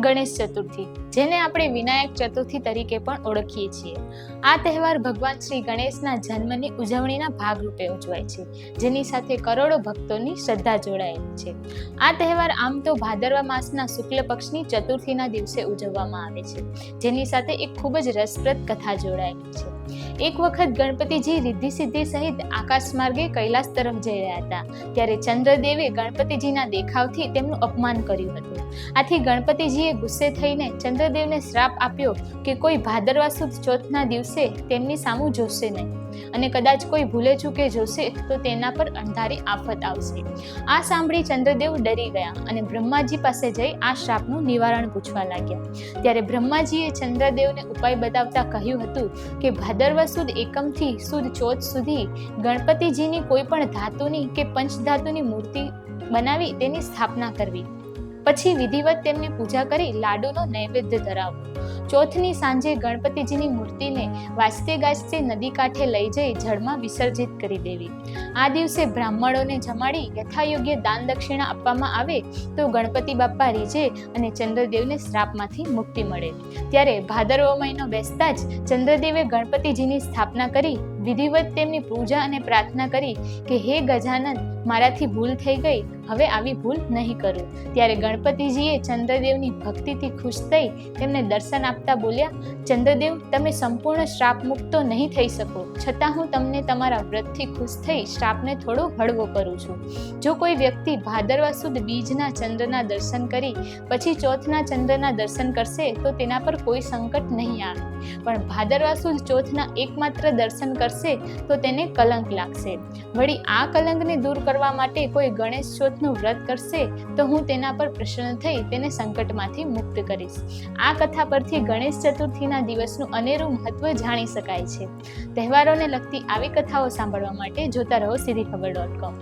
ગણેશ ચતુર્થી, જેને આપણે વિનાયક ચતુર્થી તરીકે પણ ઓળખીએ છીએ. આ તહેવાર ભગવાન શ્રી ગણેશના જન્મની ઉજવણીના ભાગરૂપે ઉજવાય છે, જેની સાથે કરોડો ભક્તોની શ્રદ્ધા જોડાયેલી છે. આ તહેવાર આમ તો ભાદરવા માસના શુક્લ પક્ષની ચતુર્થીના દિવસે ઉજવવામાં આવે છે, જેની સાથે એક ખૂબ જ રસપ્રદ કથા જોડાયેલી છે. એક વખત ગણપતિજી રિદ્ધિ સિદ્ધિ સહિત આકાશ માર્ગે કૈલાસ તરફ જઈ રહ્યા હતા, ત્યારે ચંદ્રદેવે ગણપતિજીના દેખાવથી તેમનું અપમાન કર્યું હતું. આથી ગણપતિજીએ ગુસ્સે થઈને ચંદ્રદેવને શ્રાપ આપ્યો કે કોઈ ભાદરવા સુદ ચોથના દિવસે તેમની સામું જોશે નહીં, અને કદાચ કોઈ ભૂલે ચૂકે જોશે તો તેના પર અંધારી આફત આવશે. આ સાંભળી ચંદ્રદેવ ડરી ગયા અને બ્રહ્માજી પાસે જઈ આ શ્રાપનું નિવારણ પૂછવા લાગ્યા. ત્યારે બ્રહ્માજીએ ચંદ્રદેવને ઉપાય બતાવતા કહ્યું હતું કે ભાદરવા સુદ એકમથી સુદ ચોથ સુધી ગણપતિજીની કોઈ પણ ધાતુની કે પંચધાતુની મૂર્તિ બનાવી તેની સ્થાપના કરવી, પછી વિધિવત તેમની પૂજા કરી લાડુનો નૈવેદ્ય ધરાવવો. ચોથની સાંજે ગણપતિજીની મૂર્તિને વાજતે ગાજતે નદી કાંઠે લઈ જઈ જળમાં વિસર્જિત કરી દેવી. આ દિવસે બ્રાહ્મણોને જમાડી યથાયોગ્ય દાન દક્ષિણા આપવામાં આવે તો ગણપતિ બાપ્પા રીઝે અને ચંદ્રદેવને શ્રાપમાંથી મુક્તિ મળે. ત્યારે ભાદરવો મહિનો બેસતા જ ચંદ્રદેવે ગણપતિજીની સ્થાપના કરી વિધિવત તેમની પૂજા અને પ્રાર્થના કરી કે હે ગજાનન, મારાથી ભૂલ થઈ ગઈ, હવે આવી ભૂલ નહીં કરું. ત્યારે ગણપતિજીએ ચંદ્રદેવની ભક્તિથી ખુશ થઈ તેમને દર્શન આપતા બોલ્યા, ચંદ્રદેવ, તમે સંપૂર્ણ શ્રાપ મુક્ત તો નહીં થઈ શકો, છતાં હું તમને તમારા વ્રતથી ખુશ થઈ શ્રાપને થોડો હળવો કરું છું. જો કોઈ વ્યક્તિ ભાદરવા સુદ બીજના ચંદ્રના દર્શન કરી પછી ચોથના ચંદ્રના દર્શન કરશે તો તેના પર કોઈ સંકટ નહીં આવે, પણ ભાદરવા સુદ ચોથના એકમાત્ર દર્શન કરશે તો તેને કલંક લાગશે. વળી આ કલંકને દૂર કરવા માટે કોઈ ગણેશ ચોથનું વ્રત કરશે તો હું તેના પર પ્રસન્ન થઈ તેને સંકટમાંથી મુક્ત કરીશ. આ કથા પરથી ગણેશ ચતુર્થીના દિવસનું અનેરું મહત્વ જાણી શકાય છે. તહેવારોને લગતી આવી કથાઓ સાંભળવા માટે જોતા રહો સીધીખબર.com.